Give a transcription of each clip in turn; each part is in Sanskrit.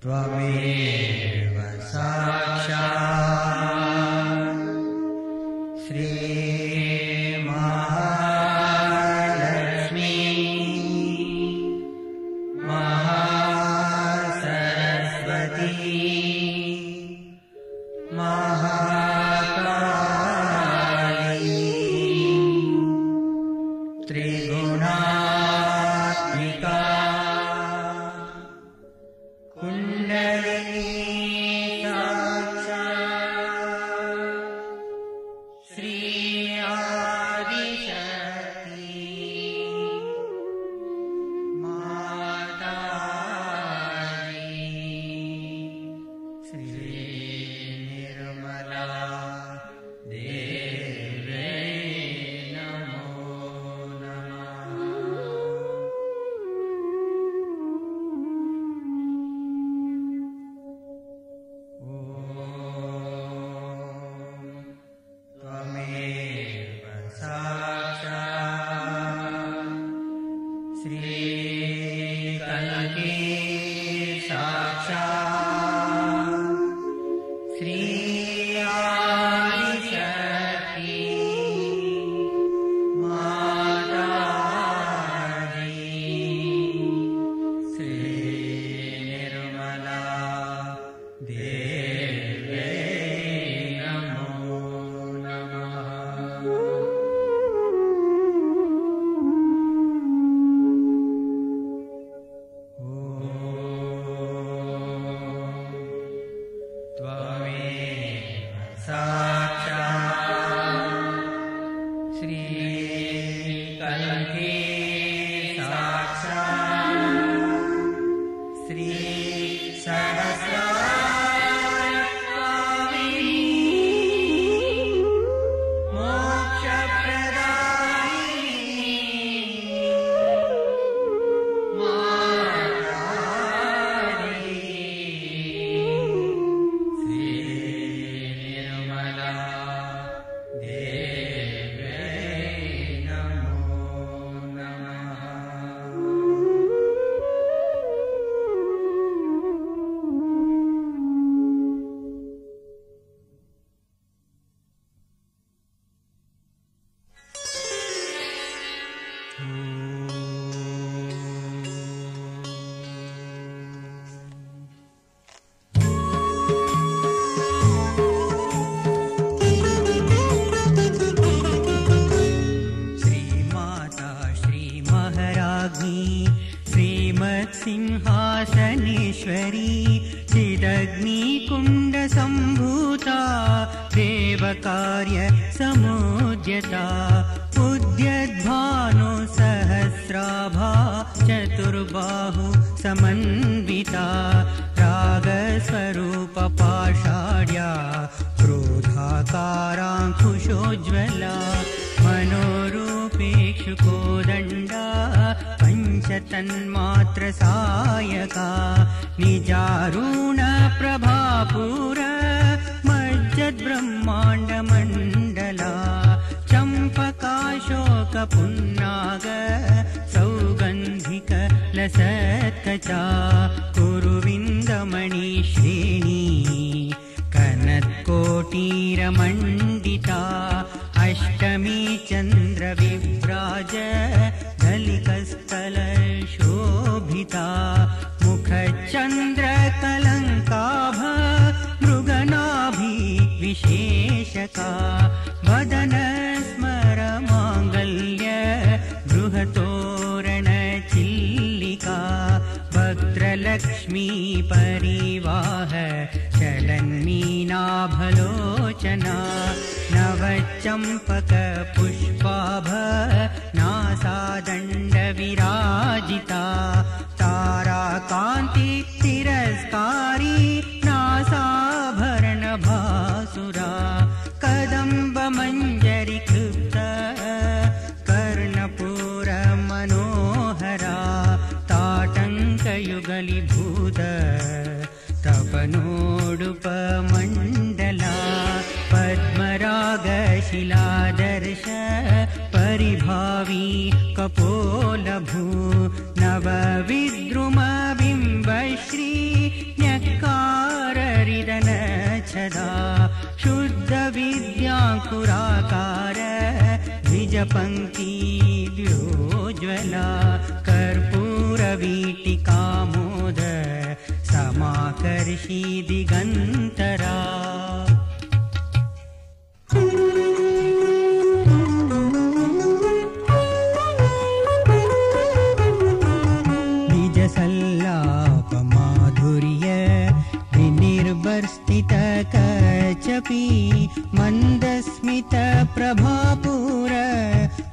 त्वमेव साक्षात् श्री महालक्ष्मी महासरस्वती महाकाली त्रिगुणात्मिका कुण्डलिनी साक्षात् श्री आदिशक्ति माताजी श्री निर्मला देवी नमो नमः। त्वमेव साक्षात् श्री कनके साक्षात् श्री आदिशक्ति माताजी श्री निर्मला देवी नमो नमः। त्वमेव साक्षात् श्री कनके साक्षात् श्री सहस्रार्कामिनी मोक्षप्रदायिनी माताजी श्री निर्मला देवी नमो नमः। श्रीमाता श्रीमहाराज्ञी श्रीमत्सिंहासनेश्वरी चिदग्निकुण्डसम्भूता देवकार्य समुद्यता उद्यद्भानु सहस्राभा चतुर्बाहु समन्विता रागस्वरूप पाषाढ्या क्रोधाकाराङ्कुशोज्ज्वला मनोरूपेक्षुकोदण्डा पञ्चतन्मात्रसायका निजारुणप्रभापूर मज्जद्ब्रह्माण्डमण्डला चम्पकाशोकपुन्नाग सौगन्धिक लसत्कचा कुरुविन्दमणिश्रेणी कनत्कोटीरमण्डिता अष्टमी चन्द्रविव्राज दलिकस्थलशोभिता मुखचन्द्रकलङ्काभ मृगनाभि विशेषका वदनस्मरमाङ्गल्य बृहतोरणचिल्लिका वक्त्रलक्ष्मी परिवाह चलन्मीनाभलोचना नवचम्पकपुष्पाभ नासादण्डविराजिता ताराकान्ति तिरस्कारी नासाभरणभासुरा कदम्बमञ्जरीकृत कर्णपूरमनोहरा ताटङ्कयुगलीभूत तपनोडुपमण्डला पद्मरागशिलादर्श परिभावी कपोलभू नवविद्रुमबिम्बश्री दीपपङ्क्तिद्योज्ज्वला कर्पूरवीटिकामोद समाकर्षि दिगन्तरा कचपि मन्दस्मित प्रभापूर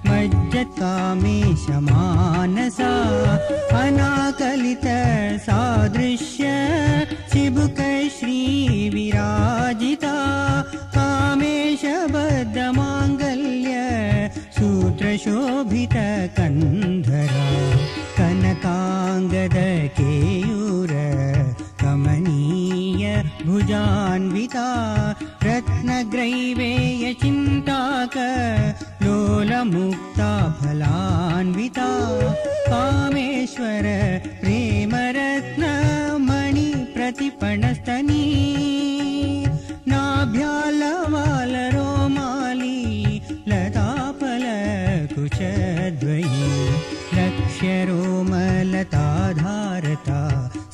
मज्जत्कामेश मानसा अनाकलित सादृश्य चिबुक श्री विराजिता कामेश बद्ध माङ्गल्य सूत्रशोभित कन्धरा कनकाङ्गद केयूर कमनीय भुजान्विता रत्नग्रैवेय चिन्ताक लोलमुक्ता फलान्विता कामेश्वर प्रेमरत्न मणि प्रतिपणस्तनी नाभ्यालवाल रोमाली लताफल कुशद्वयी लक्ष्यरोमलताधारता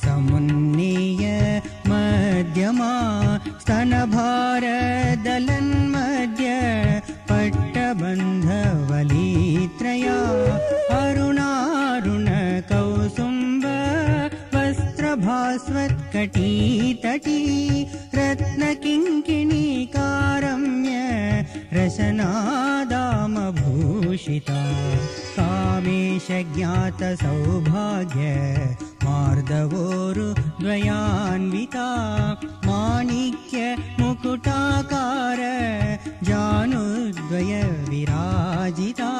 समुन्नेय मध्यमा स्तनभारदलन्मध्य पट्टबन्धवलीत्रया अरुणारुण कौसुम्ब वस्त्रभास्वत्कटीतटी रत्नकिङ्किणीकारम्य रसनादामभूषिता कामेश ज्ञात सौभाग्य मार्दवोरुद्वयान्विता माणिक्य मुकुटाकार जानुद्वय विराजिता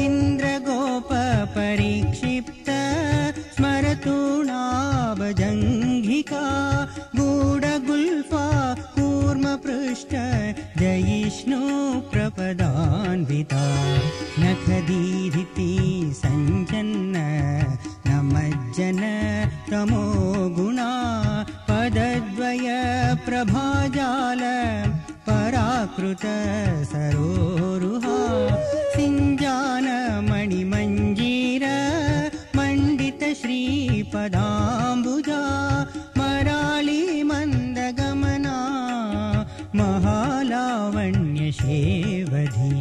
इन्द्रगोप परिक्षिप्त स्मरतूणाभजङ्घिका गूढगुल्फा कूर्मपृष्ठ जयिष्णु प्रपदान्विता नखदीधिति सञ्जन्न नमज्जन तमो गुणा पदद्वय प्रभाजाल पराकृत सरोरुहा सिञ्जान मणिमञ्जीर मण्डित श्रीपदाम्बुजा मराळी मन्दगमना महालावण्य शेवधी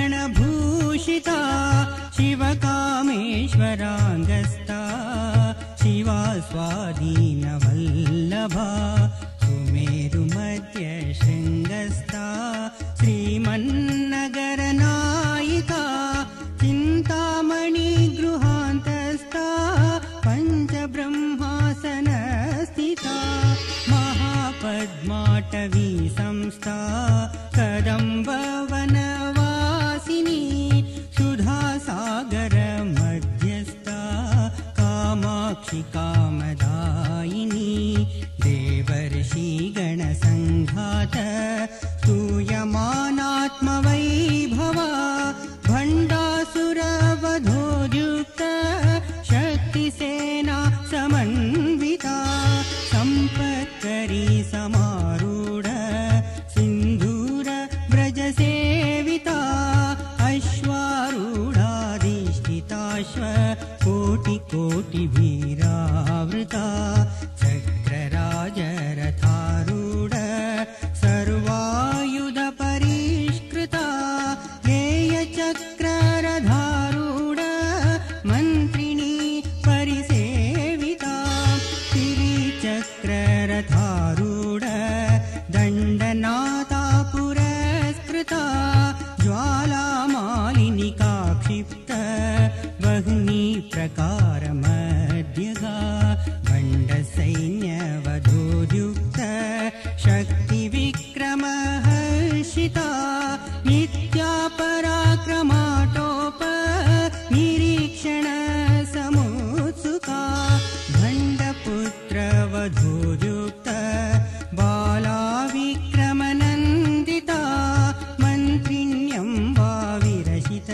सर्वाभरणभूषिता शिवकामेश्वराङ्गस्ता शिवा स्वाधीनवल्लभा सुमेरुमध्य शृङ्गस्था श्रीमन्नगरनायिका चिन्तामणि गृहान्तस्था पञ्चब्रह्मासनस्थिता महापद्माटवी संस्था कदम्बवनवासिनी सुधासागर मध्यस्था कामाक्षि कामदायिनी देवर्षिगणसङ्घात स्तूयमानात्मवैभवा भण्डासुरवधोद्युक्त शक्तिसेना समन्विता सम्पत्करी समारूढ सिन्धूर व्रजसेविता अश्वारूढाधिष्ठिताश्व कोटिकोटिभिरावृता चक्रराजरथारूढ सर्वायुधपरिष्कृता गेयचक्ररथारूढ मन्त्रिणी परिसेविता तिरिचक्ररथारूढ दण्डनाथा पुरस्कृता ज्वालामालिनिका क्षिप्त वह्नि प्रकारमध्यगा भण्डसैन्यवधोद्युक्त शक्तिविक्रमहर्षिता नित्या पराक्रमाटोप निरीक्षण समुत्सुका भण्डपुत्रवधोद्युक्त बाला विक्रमनन्दिता मन्त्रिण्यं वा विरचित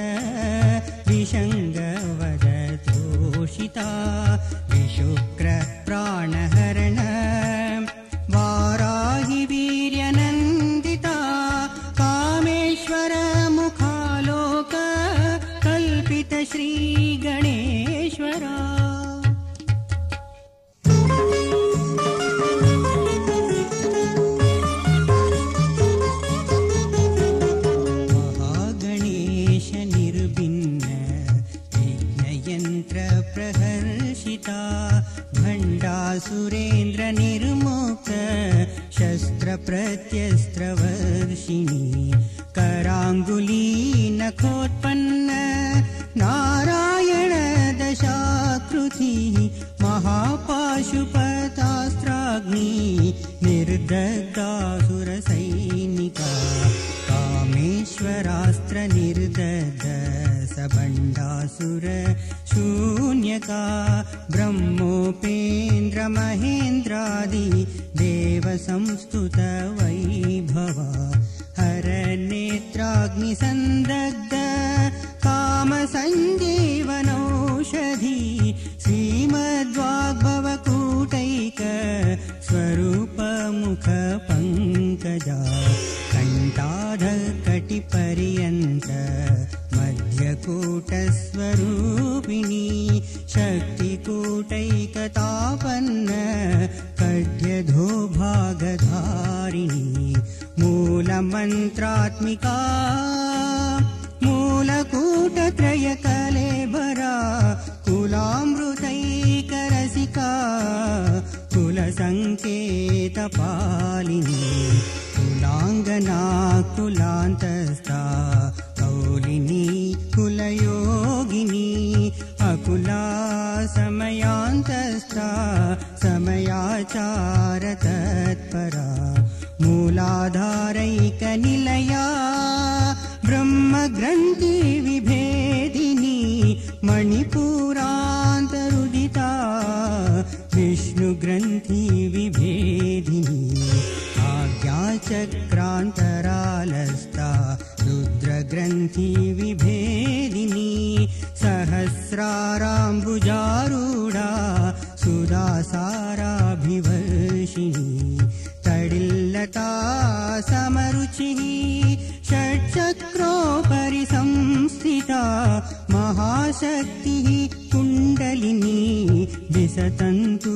सुरेन्द्र निर्मुक्त शस्त्र प्रत्यस्त्रवर्षिणी कराङ्गुली नखोत्पन्न नारायण दशाकृतिः महापाशुपतास्त्राग्नि निर्दग्धासुरसैनिका कामेश्वरास्त्र निर्दग्ध सबण्डासुर शून्यका ब्रह्मोपेन्द्र महेन्द्रादि देव संस्तुत वैभवा हरनेत्राग्निसन्दग्ध कामसञ्जीवनौषधी श्रीमद्वाग्भवकूटैक स्वरूपमुख पङ्कजा कण्ठाधकटिपर्यन्त मध्यकूटस्वरूपिणी शक्तिकूटैकतापन्न कड्यधोभागधारिणी मूलमन्त्रात्मिका मूलकूटत्रयकलेबरा कुलामृतैकरसिका कुलसङ्केतपालिनी कुलाङ्गना कुलान्तस्था कौलिनी कुलयोगिनी अकुला समयान्तस्था समयाचार तत्परा मूलाधारैकनिलया ब्रह्मग्रन्थि विभेदिनी मणिपुरान्तरुदिता विष्णुग्रन्थि विभेदिनी आज्ञाचक्रान्तरालस्था रुद्रग्रन्थि विभेदिनी सहस्राराम्बुजारूढा सुधासाराभिवर्षिणी तडिल्लता समरुचिः षट्चक्रोपरि संस्थिता महाशक्तिः कुण्डलिनी विसतन्तु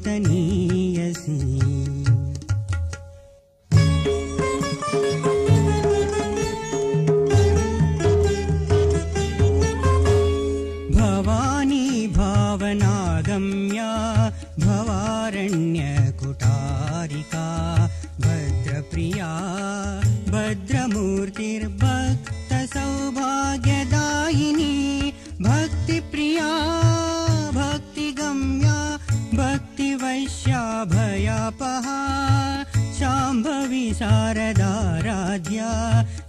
तनीयसी भवानी भावनागम्या भवारण्यकुटारिका भद्रप्रिया भद्रमूर्तिर्भक्तसौभाग्यदायिनी भक्तिप्रिया भक्तिगम्या भक्तिवैश्या भयापहा शाम्भवी शारदाराध्या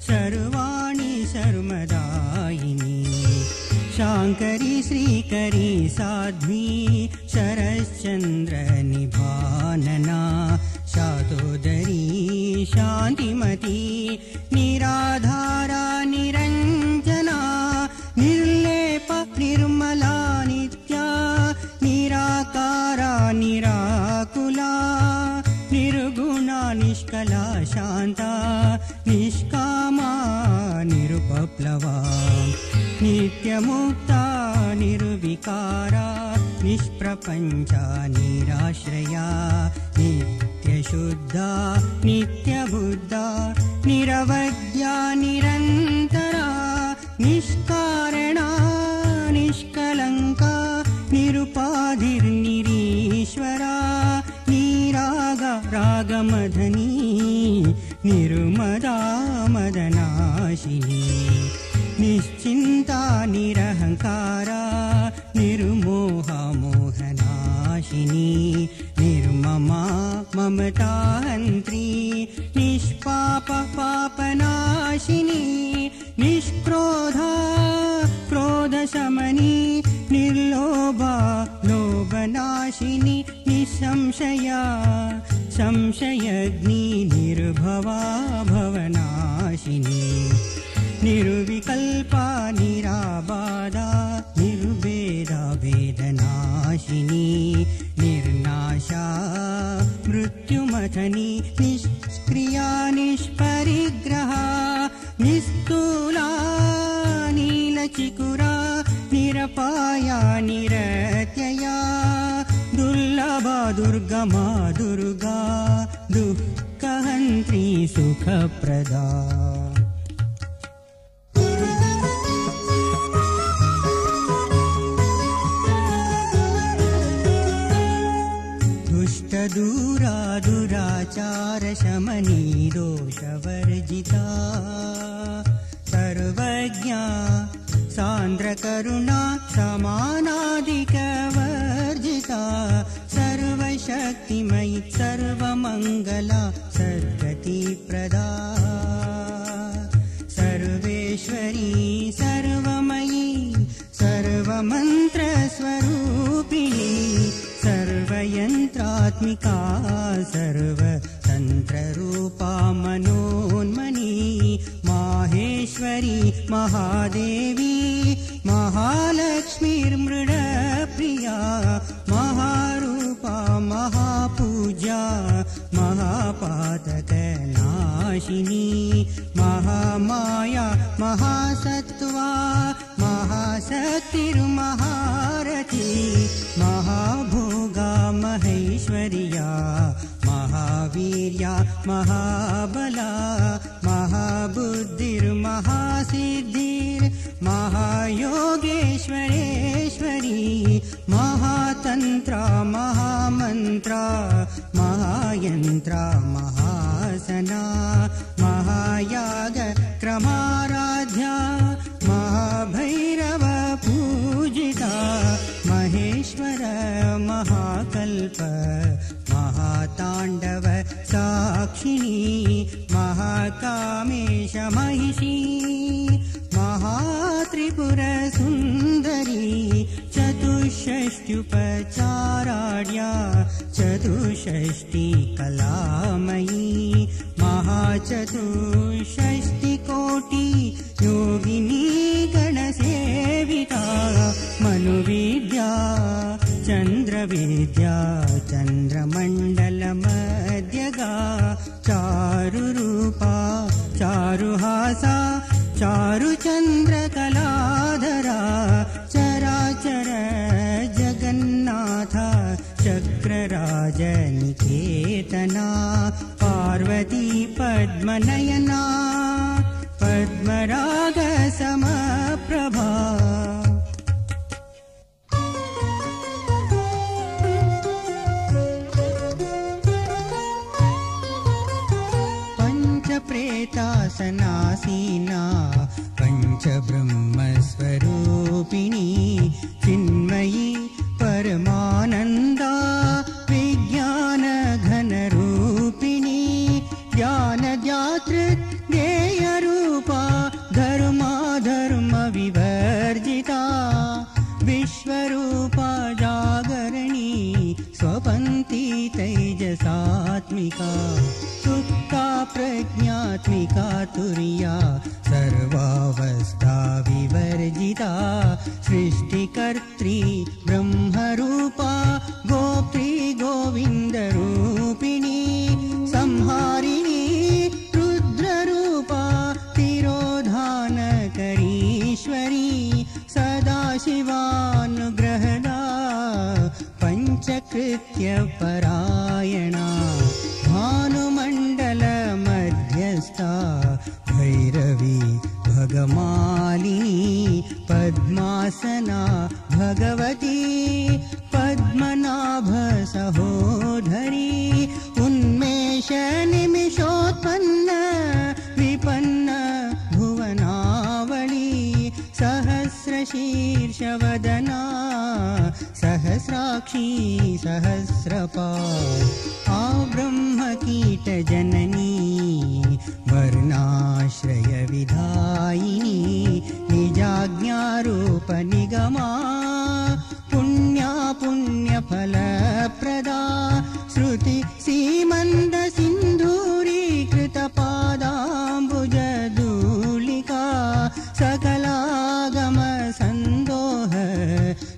सर्वाणि शर्मदायिनी शाङ्करी श्रीकरी साध्वी शरश्चन्द्र निभानना शातोदरी शान्तिमती निराधारा निरञ्जना निर्लेप निर्मला नित्या निराकारा निराकुला निर्गुणा निष्कला शान्ता निष्कामा निरुपप्लवा नित्यमुक्ता निर्विकारा निष्प्रपञ्चा निराश्रया नित्यशुद्धा नित्यबुद्धा निरवद्या निरन्तरा निष्कारणा निष्कलङ्का निरुपाधिर्निरीश्वरा निरागा रागमदनी निर्मदा मदनाशिनी निश्चिन्ता निरहङ्कारा निर्मोहा मोहनाशिनी निर्ममा ममताहन्त्री निष्पाप पापनाशिनी निष्क्रोधा क्रोधशमनी निर्लोभा लोभनाशिनी निसंशया संशयग्नि निर्भवा भवनाशिनी निर्विकल्पा निराबाधा निर्भेदा वेदनाशिनी निर्नाशा मृत्युमथनी निष्क्रिया निष्परिग्रहा निस्तूला नीलचिकुरा निरपाया निरत्यया दुर्लभा दुर्गमा दुर्गा दुःखहन्त्री सुखप्रदा दुष्टदूरा दुराचारशमनी दोषवर्जिता सर्वज्ञा सान्द्रकरुणा समानादिकवर्जिता सर्वशक्तिमयी सर्वमङ्गला सद्गतिप्रदा सर्वेश्वरी सर्वमयी सर्वमन्त्रस्वरूपिणी सर्वयन्त्रात्मिका सर्वतन्त्ररूपा मनोन्मनी माहेश्वरी महादेवी महालक्ष्मीर्मृडप्रिया महारूपा महापूज्या महापातकनाशिनी महामाया महासत्त्वा महाशक्तिर्महारथी महाभोगा महेश्वर्या महावीर्या महाबला महाबुद्धिर्महासिद्धिर्महायोगेश्वरेश्वरी महातन्त्रा महामन्त्रा महायन्त्रा महासना महायाग क्रमाराध्या महाभैरव पूजिता महेश्वर महाकल्प महाताण्डव साक्षिणी महाकामेश महिषी महात्रिपुरसुन्दरी चतुष्षष्ट्युपचाराढ्या चतुष्षष्टि कलामयी महाचतुष्षष्टिकोटि योगिनी गणसेविता मनुविद्या चन्द्रविद्या चन्द्रमण्डलमध्यगा चारुरूपा चारुहासा चारुचन्द्रकलाधरा चराचर जगन्नाथ चक्रराजनिकेतना पार्वती पद्मनयना पद्मरागसमप्रभा प्रेतासनासीना पञ्चब्रह्मस्वरूपिणी चिन्मयी परमानन्दा विज्ञानघनरूपिणी ज्ञानदातृज्ञेयरूपा धर्माधर्मविवर्जिता विश्वरूपा जागरणी स्वपन्ती तैजसात्मिका सुप्ता प्रज्ञात्मिका तुर्या सर्वावस्था विवर्जिता सृष्टिकर्त्री ब्रह्मरूपा गोप्त्री गोविन्दरूपिणी संहारिणी रुद्ररूपा तिरोधानकरीश्वरी सदाशिवानुग्रहदा पञ्चकृत्यपरायणा भानुमण्डलमध्यस्था भैरवी भगमालिनी पद्मासना भगवती पद्मनाभसहोधरी उन्मेषनिमिषोत्पन्न विपन्न भुवनावली सहस्रशीर्षवदना सहस्राक्षी सहस्रपाद आब्रह्मकीटजननी वर्णाश्रयविधायिनी निजाज्ञारूपनिगमा पुण्या पुण्यफलप्रदा श्रुति सीमन्दसिन्धूरीकृतपादाम्बुजधूलिका सकलागमसन्दोह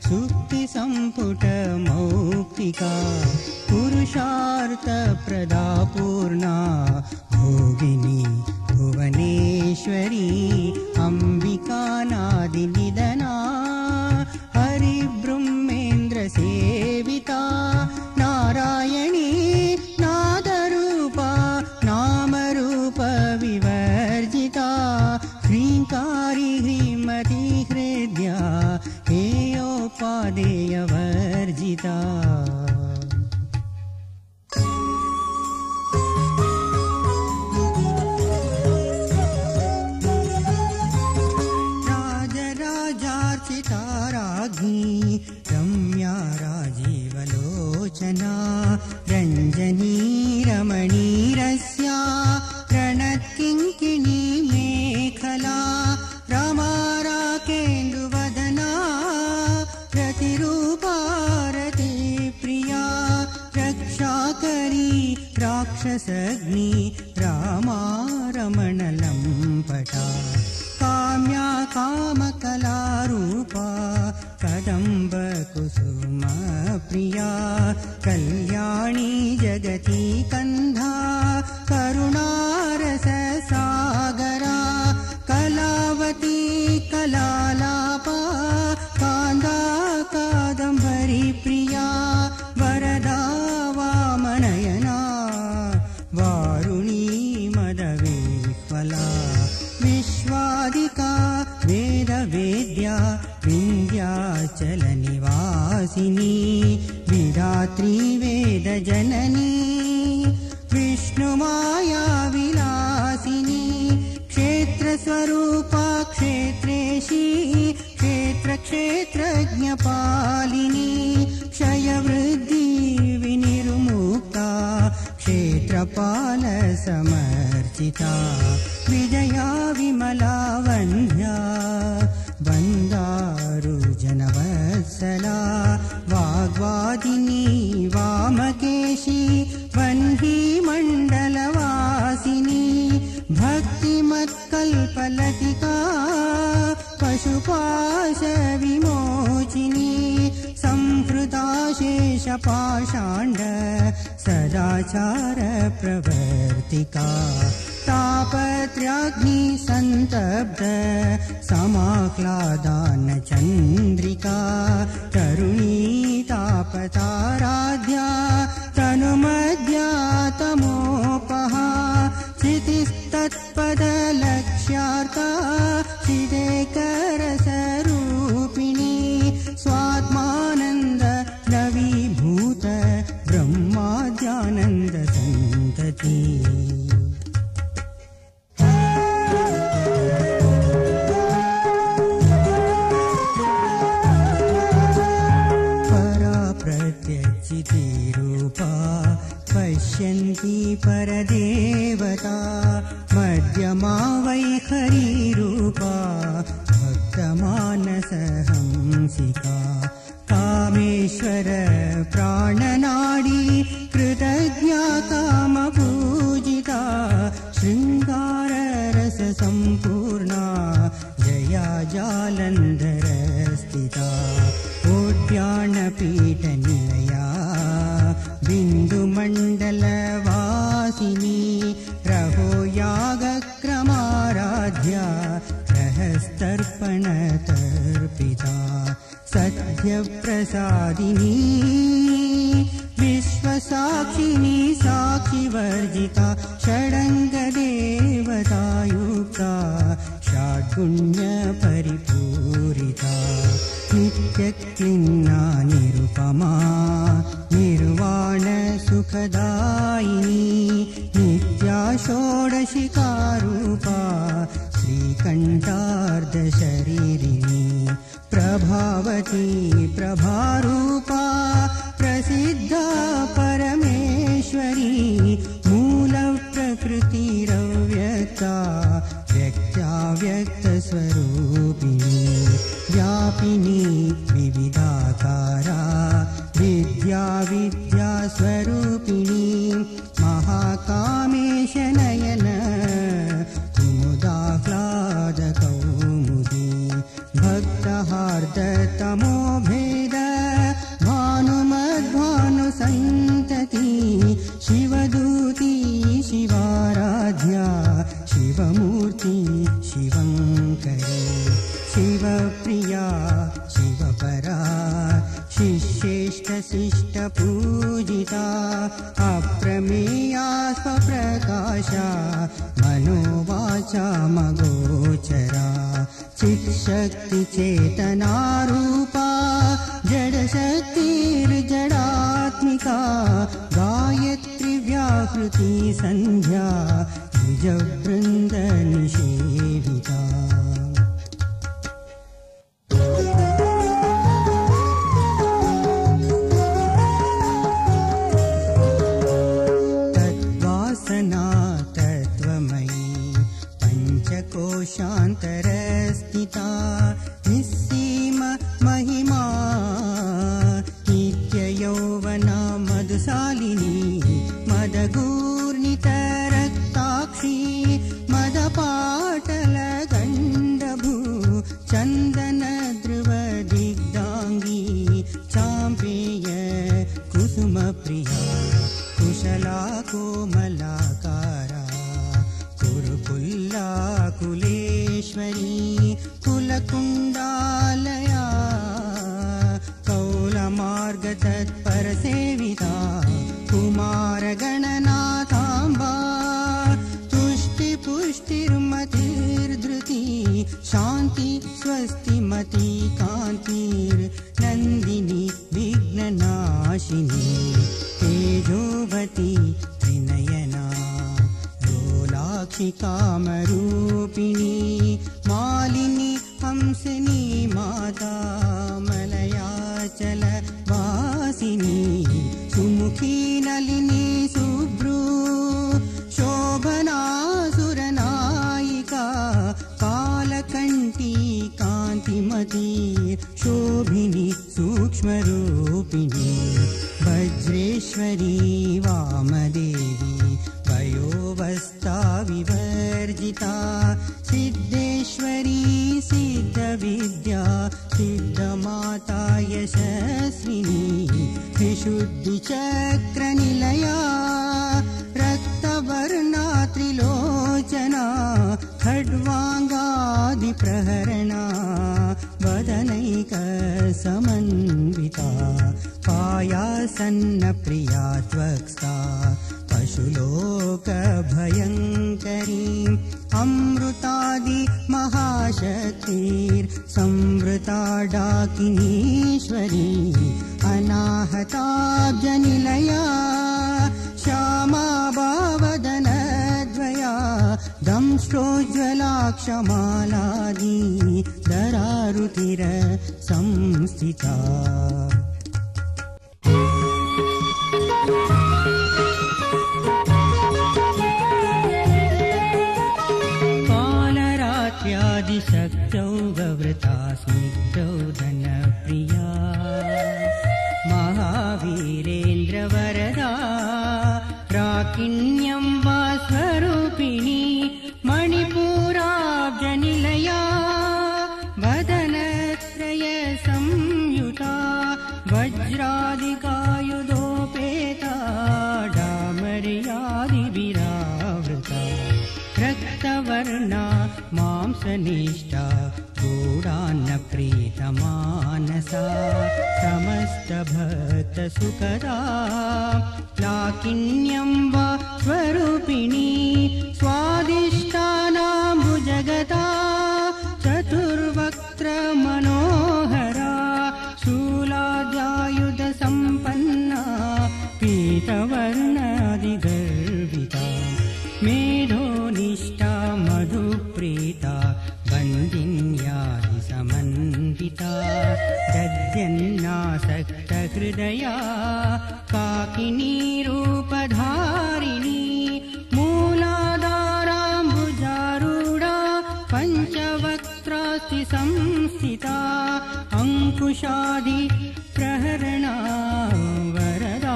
सुक्तिसम्पुटमौक्तिका पुरुषार्थप्रदा पूर्णा भोगिनी भुवनेश्वरी अम्बिकानादिनिधना हरिब्रह्मेन्द्रसेविता नारायणी नादरूपा नामरूपविवर्जिता ह्रीङ्कारी ह्रीमती हृद्या हेयोपादेयवर्जिता सुन्दरी राक्षसग्नि रामारमणलम्पटा काम्या कामकलारूपा कदम्बकुसुमप्रिया कल्याणी जगती कन्धा करुणारससागरा कलावती कलालापा कान्दा कादम्बरी प्रिया वरदा वामनयना वारुणी मदविह्वला विश्वादिका वेदवेद्या विन्ध्याचलनिवासिनी विधात्री वेदजननी विष्णुमाया विलासिनी क्षेत्रस्वरूपा क्षेत्रेशी क्षेत्रज्ञपालिनी क्षयवृद्धि विनिर्मुक्ता क्षेत्रपालसमर्चिता विजया विमला वन्द्या वन्दारुजनवत्सला वाग्वादिनी वामकेशी वह्नी मण्डलवासिनी भक्तिमत्कल्पलतिका पशुपाशविमोचिनी संहृता शेषपाषाण्ड सदाचार प्रवर्तिका तापत्र्याग्नि सन्तब्ध समाह्लादान चन्द्रिका तरुणी तापताराध्या तनुमध्या तमोपहा चितिस्तत्पदलक्ष्यार्था चिदेकरसरूपिणी स्वात्मानन्द लवीभूत ब्रह्माद्यानन्द सन्तती प्रत्यक्षितिरूपा पश्यन्ति परदेवता मध्यमा वैखरीरूपा भक्तमानसहंसिका कामेश्वर प्राणनाडी कृतज्ञा कामपूजिता शृङ्गाररससम्पूर्णा जया जालन्धरस्थिता उद्यानपीठनिलया बिन्दुमण्डलवासिनी रहो यागक्रमाराध्या रहस्तर्पणतर्पिता सत्यप्रसादिनी विश्वसाक्षिणी साक्षिवर्जिता षडङ्गदेवतायुक्ता षड्गुण्यपरिपूरिता नित्यक्लिन्ना निरुपमा निर्वाणसुखदायिनी नित्या षोडशिकारूपा श्रीकण्ठार्धशरीरिणी प्रभावती प्रभारूपा प्रसिद्धा परमेश्वरी मूलप्रकृतिरव्यक्ता व्यक्ताव्यक्तस्वरूपिणी व्यापिनी विविधाकारा विद्या विद्यास्वरूपिणी महाकामेशनयन कुमुदाह्लादकौमुदी भक्तहार्दतमोभेद भानुमद्भानुसन्तती शिवदूती शिवाराध्या शिवमूर्ति शिवङ्करी शिवप्रिया शिवपरा शिष्येष्टशिष्टपूजिता अप्रमेया स्वप्रकाशा मनोवाचा मगोचरा चित्शक्तिचेतनारूपा जडशक्तिर्जडात्मिका गायत्री व्याहृति सन्ध्या द्विजवृन्दनिषेविता कोशान्तरस्थिता निस्सीम महिमा नित्ययौवना मधुशालिनी कोमलाकारा कुरुकुल्ला कुलेश्वरी कुलकुण्डालया कौलमार्गतत्परसेविता कुमारगणनाथाम्बा तुष्टिपुष्टिर्मतिर्धृति शान्ति स्वस्तिमती कान्तिर्नन्दिनी विघ्ननाशिनी तेजोवती त्रिनयना लोलाक्षि कामरूपिणी मालिनी हंसिनी माता मलयाचल वासिनी सुमुखी नलिनी सुभ्रू शोभना सुरनायिका कालकण्ठी कान्तिमती शोभिनी सूक्ष्मरूपिणी वज्रेश्वरी वामदेवी वयोवस्था विवर्जिता सिद्धेश्वरी सिद्धविद्या सिद्धमाता यशस्विनी विशुद्धिचक्रनिलया रक्तवर्णा त्रिलोचना खड्वाङ्गादिप्रहरणा वदनैकसमन्विता पायासन्नप्रिया त्वक्स्था पशुलोकभयङ्करी अमृतादि महाशक्तिर्संवृता डाकिनीश्वरी अनाहताब्जनिलया श्यामा भावदनद्वया दंष्ट्रोज्ज्वलाक्षमालादि दरारुतिर संस्थिता कालरात्र्यादिशक्तौ गवृता स्निग्धौ धनप्रिया महावीरेन्द्रवरदा राकिण्यम्बा स्वरूपिणी मणिपुराब्जनिलया वदनत्रय संयुता वज्रादिकायुधोपेता डामर्यादिविरावृता रक्तवर्णा मांसनिष्ठा गूढान्नप्रीतमानसा समस्तभक्तसुखदा लाकिन्यम्बा स्वरूपिणी स्वादिष्टानाम्बुजगदा चतुर्वक्त्रमनोहरा शूलाद्यायुधसम्पन्ना पीतवर्णादिगर्विता मेधोनिष्ठा मधुप्रीता वन्दिन्यादिसमन्विता दद्यन्नासक्तहृदया काकिनीरूपधारिणी मूलाधाराम्बुजारूढा पञ्चवक्त्रास्ति संस्थिता अङ्कुशादि प्रहरणा वरदादिनिषेविता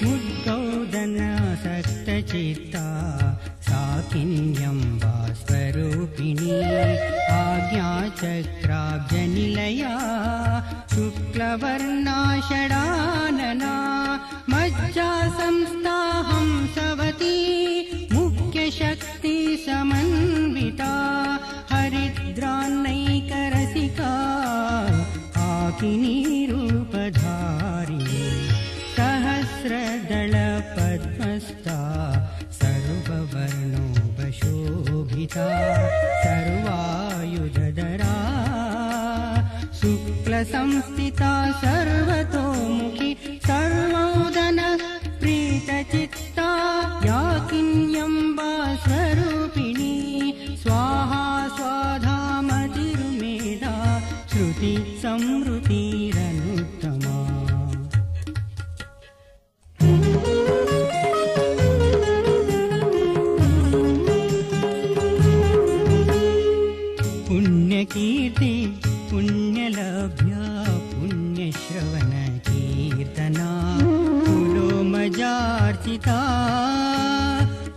मुद्गौदनासक्तचित्ता साकिन्यम्बा स्वरूपिणी आज्ञाचक्राब्जनिलया शुक्लवर्णा षडानना मज्जा संस्था हंसवती मुख्यशक्ति समन्विता हरिद्रान्नैकरसिका आकिनीरूपधारिणी सहस्रदलपद्मस्था सर्ववर्णोपशोभिता सर्वायुधधरा शुक्लसंस्थिता सर्वतोमुखी सर्वोदन प्रीतचित्ता याकिन्यम्बा स्वरूपिणी स्वाहा स्वाधा मतिर्मेधा श्रुति संवृतिरनुत्तमा पुण्यकीर्ति पुण्यलभ्या पुण्यश्रवणकीर्तना कुलोमजार्चिता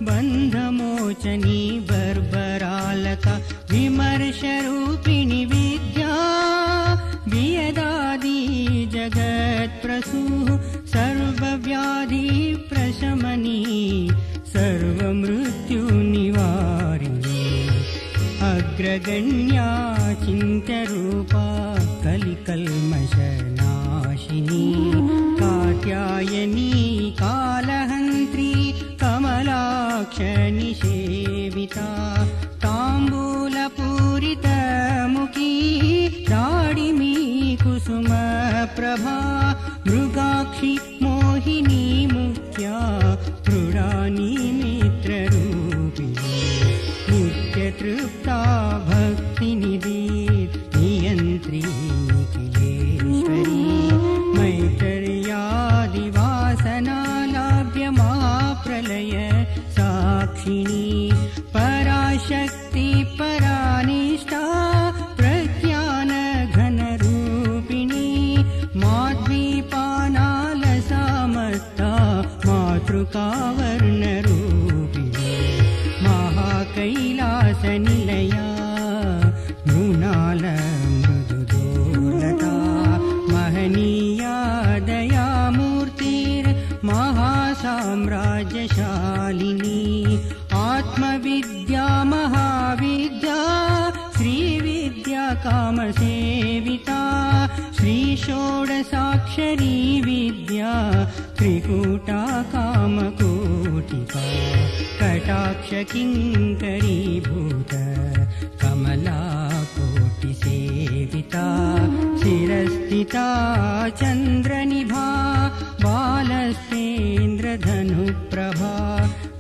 बन्धमोचनी बर्बरालका विमर्शरूपिणी विद्या वियदादि जगत्प्रसूः सर्व शरण्या चिन्त्यरूपा कलिकल्मषनाशिनी कात्यायनी कालहन्त्री कमलाक्षनिषेविता ताम्बूलपूरितमुखी दाडिमी कुसुमप्रभा मृगाक्षी मोहिनी मुख्या मृडानी मित्ररूपिणी नित्यतृप्ता भक्तिनिधि नियन्त्री निखिलेश्वरी मैतर्यादिवासनालाभ्यमाप्रलय साक्षिणी पराशक्ति परानिष्ठा प्रज्ञानघनरूपिणी माध्वीपानालसामस्ता मातृकावर्णरूपिणी महाकैलासनिलया मृणाल मृदुदोलता महनीया दयामूर्तिर्महासाम्राज्यशालिनी आत्मविद्या महाविद्या श्रीविद्या कामसेविता श्रीषोडशाक्षरी विद्या त्रिकूटा कामकोटिका कटाक्ष किङ्करीभूत कमलाकोटिसेविता शिरस्थिता चन्द्रनिभा बालस्तेन्द्रधनुप्रभा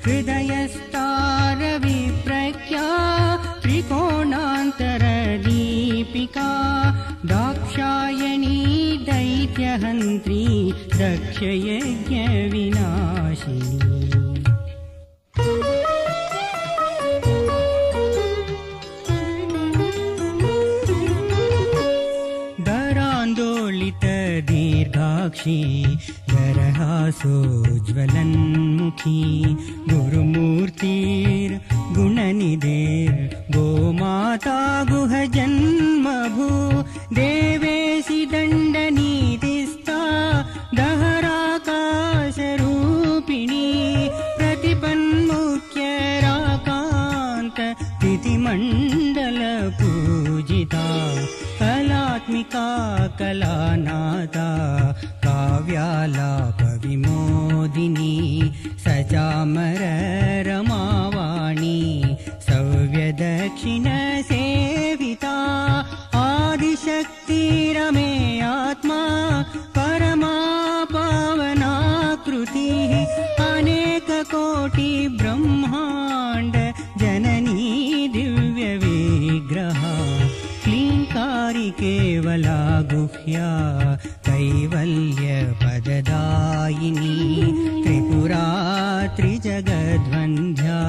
हृदयस्तारविप्रख्या त्रिकोणान्तरदीपिका दाक्षायणी दैत्यहन्त्री दक्षयज्ञविनाशिनी दरान्दोलित दीर्घाक्षी दरहासोज्ज्वलन्मुखी गुरुमूर्तिर्गुणनिधिर्गोमाता गुहजन्मभू देवेशि दण्डनीतिस्था दहराकाशरूपिणी प्रतिपन्मुख्यराकान्त तिथिमण्डलपूजिता कलात्मिका कलानादा काव्यालापविमोदिनी सचामररमावाणी सव्यदक्षिणसेविता आदिशक्तिरमे आत्मा परमा पावनाकृतिः अनेककोटि ब्रह्माण्ड जननी दिव्यविग्रहा क्लीङ्कारी केवला गुह्या कैवल्यपददायिनी त्रिपुरा त्रिजगद्वन्द्या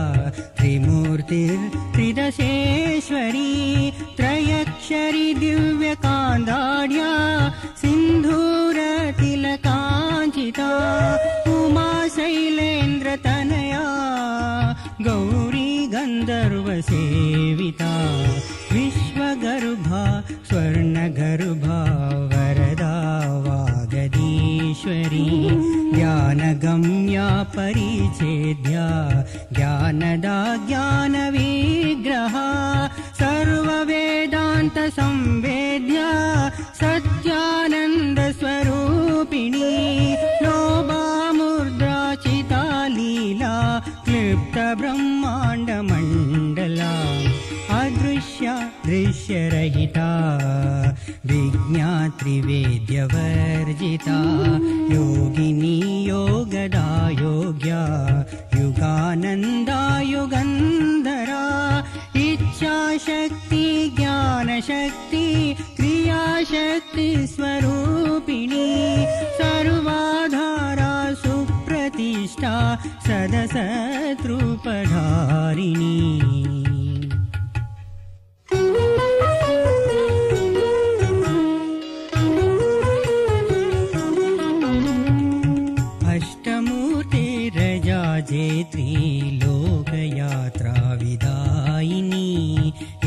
त्रिमूर्तिर्त्रिदशेश्वरी त्रयक्षरी दिव्यकान्दाढ्या सिन्धूरतिलकाञ्चिता उमा शैलेन्द्रतनया गौरी गन्धर्वसेविता विश्वगर्भा स्वर्णगर्भा वरदा वागदीश्वरी ज्ञानगम्या परिच्छेद्या ज्ञानदा ज्ञानविग्रहा सर्ववेदान्तसंवेद्या सत्यानन्दस्वरूपिणी लोभामुद्राचिता लीला क्लिप्तब्रह्माण्डमण्डला अदृश्या दृश्यरहिता विज्ञात्रिवेद्यवर्जिता योगिनी योगदा योग्या युगानन्दा युगन्धरा इच्छाशक्ति ज्ञानशक्ति क्रियाशक्ति स्वरूपिणी सर्वाधारा सुप्रतिष्ठा सदसद्रूपधारिणी अष्टमूर्तिरजाजेत्री लोकयात्राविदायिनी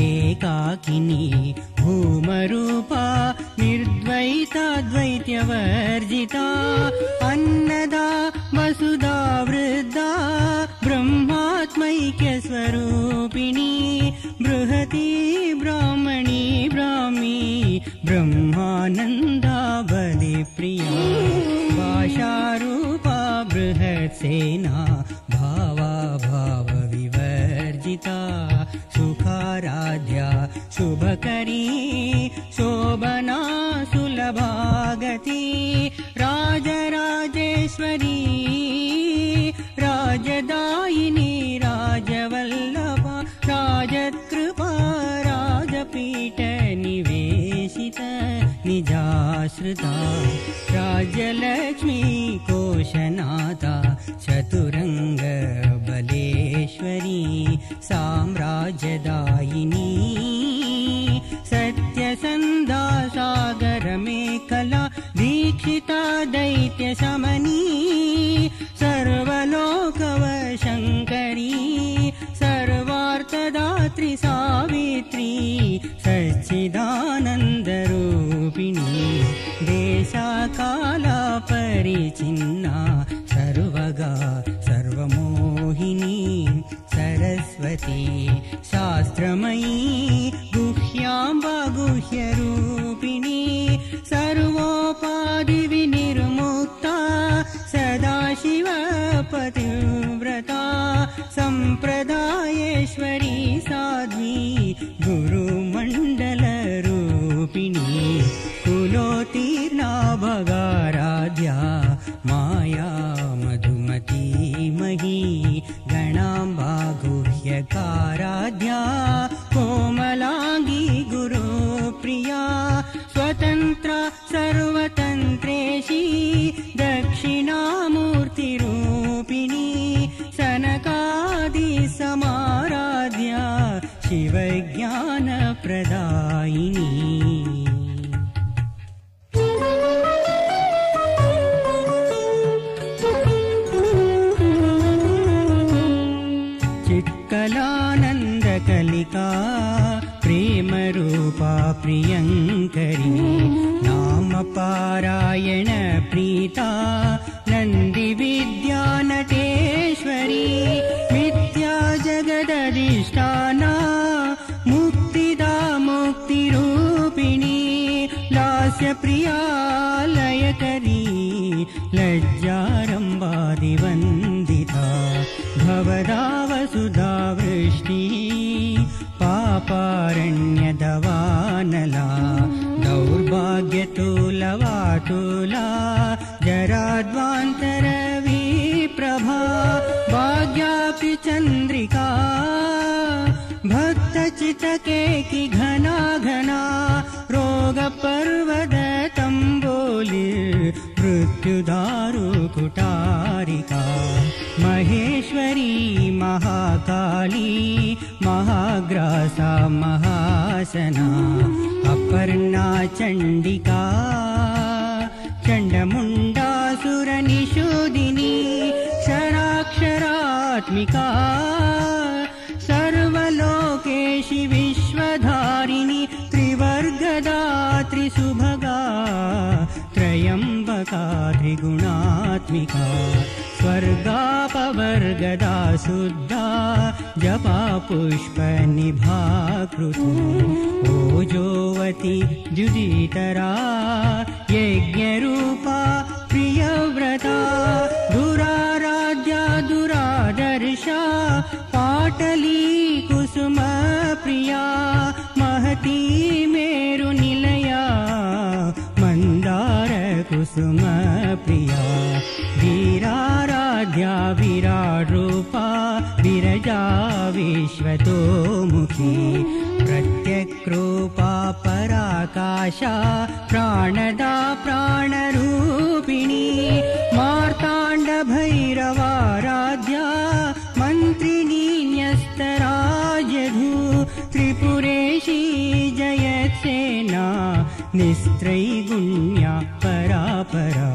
एकाकिनी भूमरूपा निर्द्वैताद्वैत्यवर्जिता अन्नदा वसुधा वृद्धा ब्रह्मात्मैक्यस्वरूपिणी बृहती जगत्सेना भावा भाव विवर्जिता सुखाराध्या शुभकरी शोभना सुलभागति राजराजेश्वरी राजदायिनी राजवल्लभा राजकृपा राजपीठ निवेशित निजाश्रिता राजलक्ष्मी कोशनाथा चतुरंग बलेश्वरी साम्राज्यदायिनी सत्यसन्धा सागर मेखला दीक्षिता दैत्य समनी सर्वलोकवशङ्करी सर्वार्थदात्री सावित्री सच्चिदानन्दरूपिणी देशकाला परिचिन्ना सर्वगा सर्वमोहिनी सरस्वती शास्त्रमयी गुह्याम्बा गुह्यरूपिणी सर्वोपाधिविनिर्मुक्ता सदाशिव पतिव्रता सम्प्रदायेश्वरी साध्वी गुरुमण्डलरूपिणी कुलोत्तीर्णा भगाराध्या माया मधुमती मही गणाम्बा गुह्यकाराध्या कोमलांगी गुरुप्रिया स्वतन्त्रा सर्वतन्त्रेशी दक्षिणामूर्तिरूपिणी सनकादि समाराध्या शिवज्ञानप्रदायिनी चित्कलानन्दकलिका प्रेमरूपा प्रियङ्करी नाम पारायण प्रीता नन्दिविद्या नटेश्वरी मिथ्या जगदधिष्ठाना मुक्तिदा मुक्तिरूपिणी लास्यप्रिया लयकरी लज्जारम्बादिवन्दिता भवदा वसुधा वृष्टि पापारण्यदवानला दौर्भाग्यतुलवातुला जराद्वान्तरविप्रभा भाग्यापि चन्द्रिका भक्तचितकेकि घना घना रोगपर्वतम्बोलि मृत्युदारुकुटारिका महेश्वरी महाकाली महाग्रासा महासना अपर्णा चण्डिका चण्डमुण्डासुरनिषूदिनी क्षराक्षरात्मिका सर्वलोकेशि विश्वधारिणी त्रिवर्गदा त्रिसुभगा त्रयम्बका त्रिगुणात्मिका स्वर्गापवर्गदा शुद्धा जपा पुष्पनिभा कृतु ओजोवती द्युदितरा यज्ञरूपा प्रियव्रता दुराराध्या दुरादर्शा पाटली कुसुमप्रिया महती मेरुनिलया मन्दार कुसुमप्रिया वीराराध्या विराट्रूपा विरजा विश्वतोमुखी प्रत्यक्रूपा पराकाशा प्राणदा प्राणरूपिणी मार्ताण्डभैरवाराध्या मन्त्रिणी न्यस्तराजधू त्रिपुरेशी जयत्सेना निस्त्रैगुण्या परापरा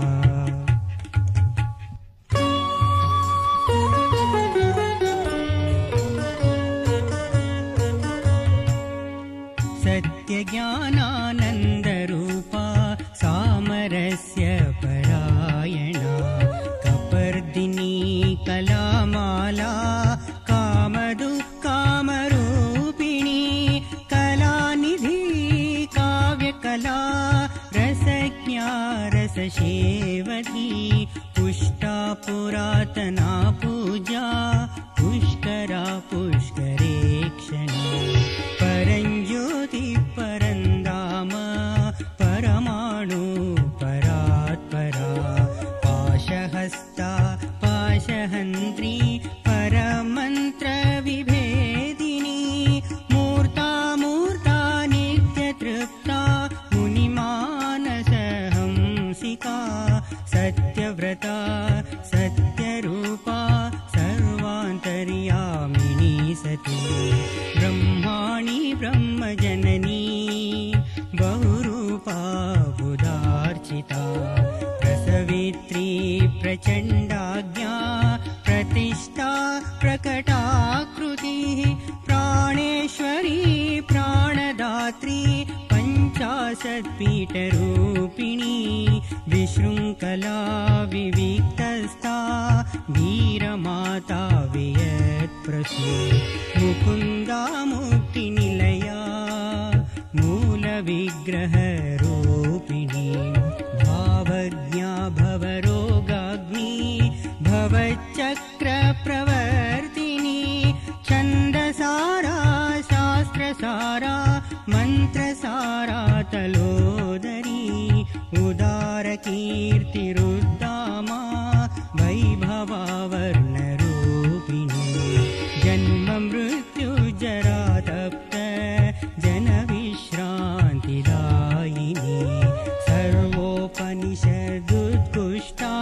सत्यज्ञानानन्दरूपा सामरस्य परायणा कपर्दिनी कलामाला कामदुःकामरूपिणी कलानिधि काव्यकला रसज्ञा रससेवती पुष्टा पुरातना पूजा पुष्करा पुष्करेक्षणा परञ्ज्योति परन्दाम परमाणु परात्परा पाशहस्ता पाशहन्त्री परमन्त्र विभेदिनी मूर्ता मूर्ता नित्यतृप्ता मुनिमानसहंसिका सत्यव्रता सत्यरूपा सर्वान्तर्यामिनी सती ब्रह्माणि ब्रह्मजननी बहुरूपा बुधार्चिता प्रसवित्री प्रचण्डाज्ञा प्रतिष्ठा प्रकटाकृतिः प्राणेश्वरी प्राणदात्री पञ्चाशत्पीठरूपिणी विशृङ्खला विविक्तस्था वीरमाता वियत्प्रसू मुकुन्दा मुक्तिनिलया मूलविग्रहरूपिणी भावज्ञा भवरोगाग्नि भवच्चक्रप्रवर्तिनी छन्दसारा शास्त्रसारा मन्त्रसारा तलोदरी उदारकीर्तिरुद्दामा वैभवा वर्णरूपिणी जन्म मृत्युजरा तप्त जनविश्रान्तिदायिनी सर्वोपनिषदुत्कृष्टा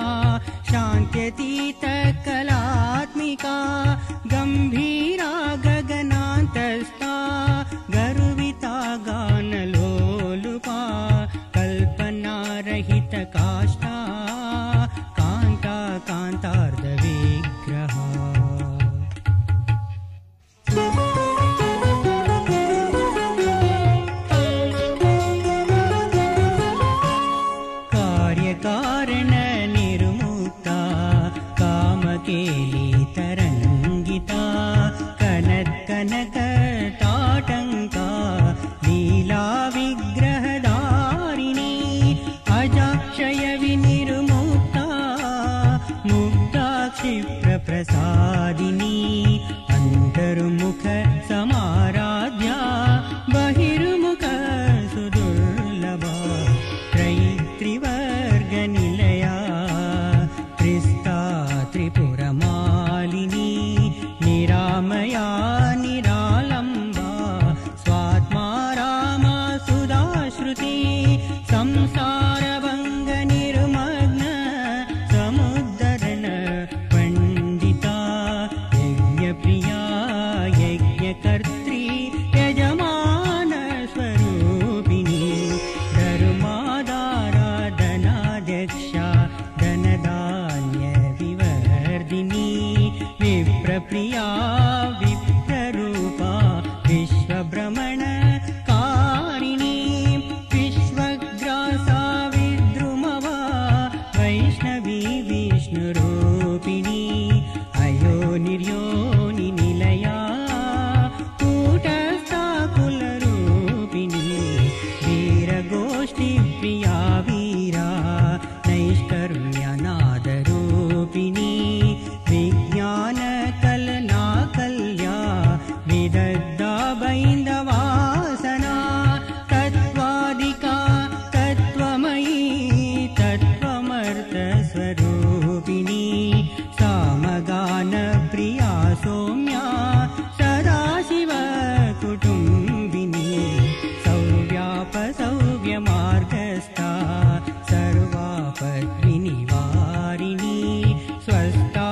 शान्त्यतीतकलात्मिका गम्भीरा गगनान्तस्था गर्विता गानलोलुपा कल्पनारहितकाष्ठा कान्ता कान्तार्धविग्रहा कार्यकारणनिर्मुक्ता कामकेलितरङ्गिता कनत्कनकताटङ्का लीलाविग्रहधारिणी अजाक्षयविनिर्मुक्ता मुग्धाक्षिप्रप्रसादिनी अन्तर्मुख समाराध्या बहिर्मुख सुदुर्लभा त्रैत्रिवर्गनिलया त्रिस्ता त्रिपुरमालिनी निरामया निरालम्बा स्वात्मा रामा सुधाश्रुति संसारभङ्गनिर्मग्न समुद्धरण पण्डिता यज्ञप्रिया यज्ञकर्त्री यजमानस्वरूपिणी धर्मादाराधनाध्यक्षा धनधान्यविवर्धिनी विप्रप्रिया विप्ररूपा विश्वभ्रमणकारिणी विश्वग्रासा विद्रुमवा वैष्णवी विष्णुरूपिणी अयोनिर्योनिनिलया कूटस्था कुलरूपिणी वीरगोष्ठीप्रिया वीरा नैष्कर्म्यनादरूपिणी विज्ञानकलनाकल्या विदग्धा बैन्दवासना तत्त्वादिका तत्त्वमयी तत्त्वमर्थस्वरूपिणी सामगानप्रिया सौम्या सदाशिव कुटुम्बिनी सौव्यापसौव्यमार्गस्था सर्वापद्विनिवारिणी स्वस्था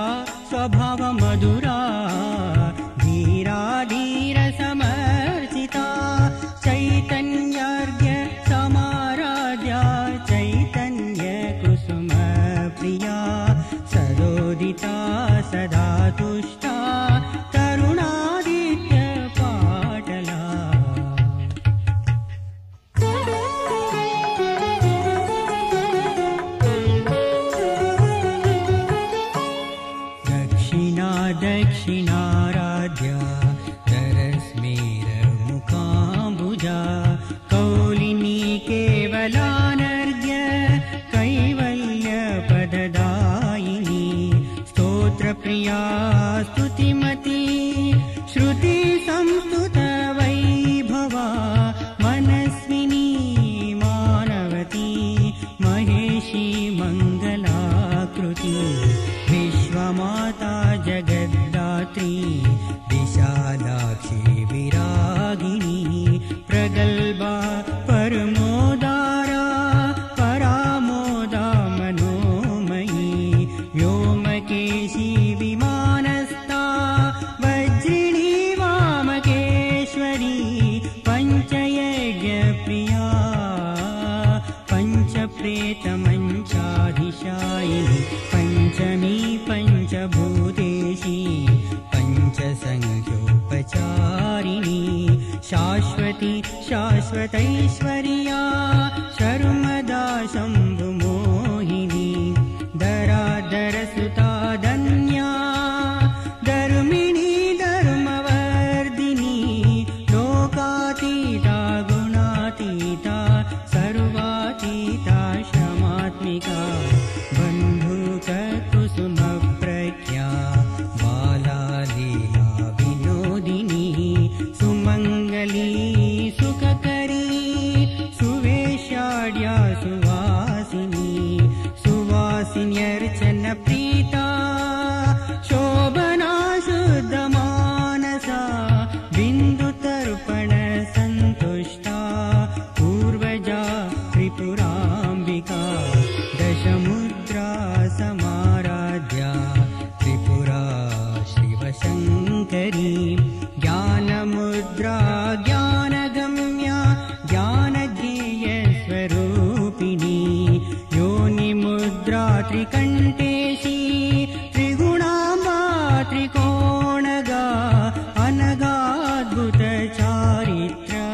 स्वभावमधुरा धीराधीरसमर्चिता चैतन्यार्घ्य समाराध्या चैतन्यकुसुमप्रिया सदोदिता सदा तुष्टा तरुणादित्यपाटला दक्षिणाराध्या तरस्मेरमुकाम्बुजा कौलिनी केवलानर्घ्य कैवल्यपददायिनी प्रिया स्तुतिमती श्रुति संस्तुत वैभवा मनस्विनी मानवती महेशी मंगलाकृति विश्वमाता जगद्धात्री विशालाक्षी विरागिनी प्रगल्भा परमोदारा परामोदा मनोमयी व्योमकेशी विमानस्था वज्रिणी वामकेश्वरी पञ्चयज्ञप्रिया पञ्चप्रेतमञ्चाधिशायिनी पञ्चमी पञ्चभूतेशी पञ्चसङ्ख्योपचारिणी शाश्वती शाश्वतैश्वर्या शर्मदा शम्भुमोहिनी दरादरसुता धन्या धर्मिणी धर्मवर्धिनी लोकातीता गुणातीता सर्वातीता श्रमात्मिका बन्धुककुसुमप्रज्ञा बाला लीला विनोदिनी सुमङ्गली सुखकरी सुवेश्याढ्या सुवासिनी सुवासिन्यर्चन प्रीता शोभना शुद्धमानसा बिन्दुतर्पण सन्तुष्टा पूर्वजा त्रिपुराम्बिका दशमुद्रा समाराध्या त्रिपुरा शिवशङ्करी ज्ञानमुद्रा ज्ञानगम्या ज्ञानज्ञेयस्वरूपिणी योनिमुद्रा त्रिकण्ठेशी त्रिगुणाम्बा त्रिकोणगा अनगाद्भुतचारित्र्या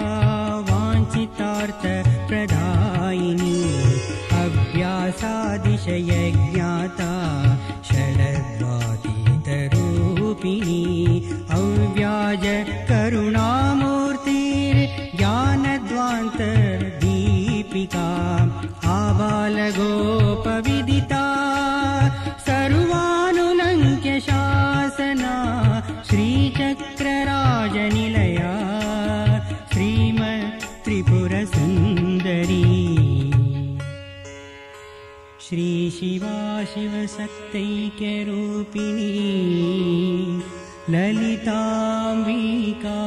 वाञ्छितार्थप्रदायिनी अभ्यासादिशयज्ञाता षडद्वातीतरूपिणी अव्याज करुणामूर्तिर्ज्ञानद्वान्तर्दीपिका आबालगोपविदिता सर्वानुलङ्क्य शासना श्रीचक्रराजनिलया श्रीमत् त्रिपुरसुन्दरी श्री शिवा शिवशक्तैक्यरूपिणी ललिताम्बिका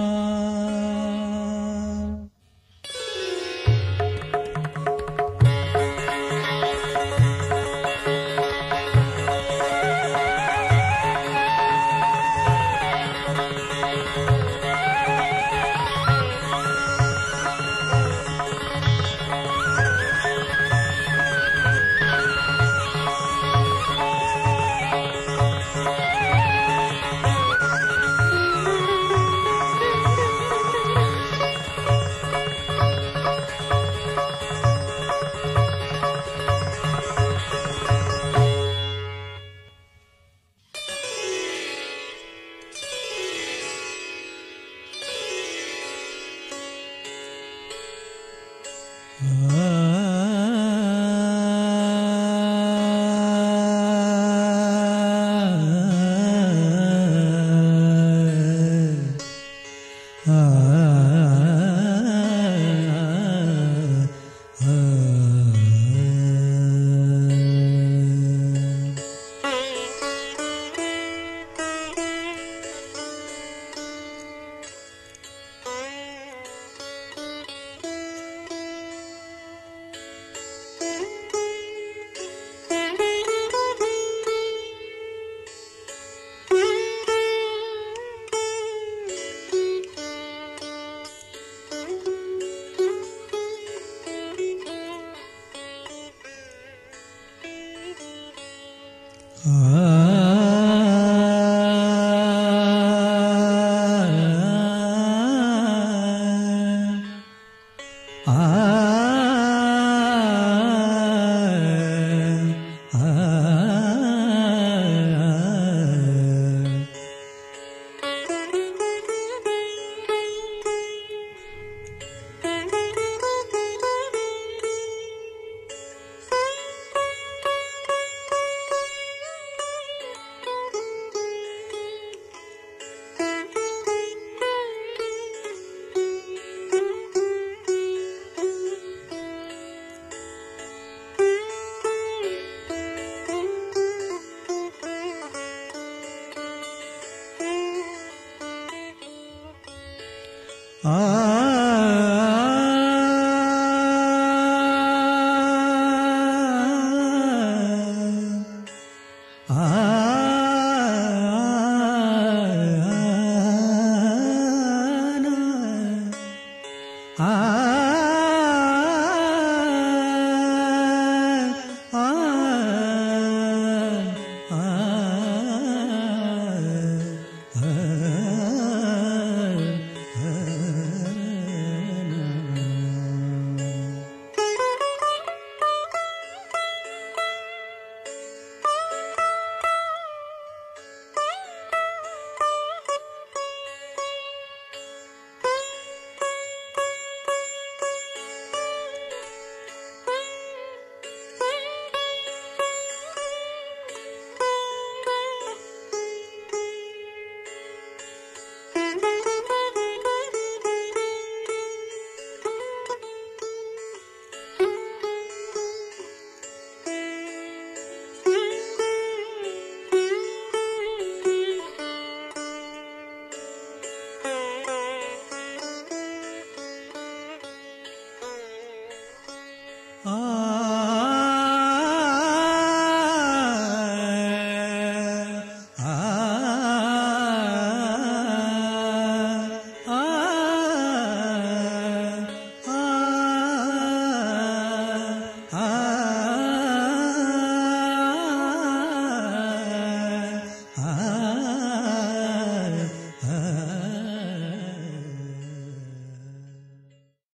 ಆ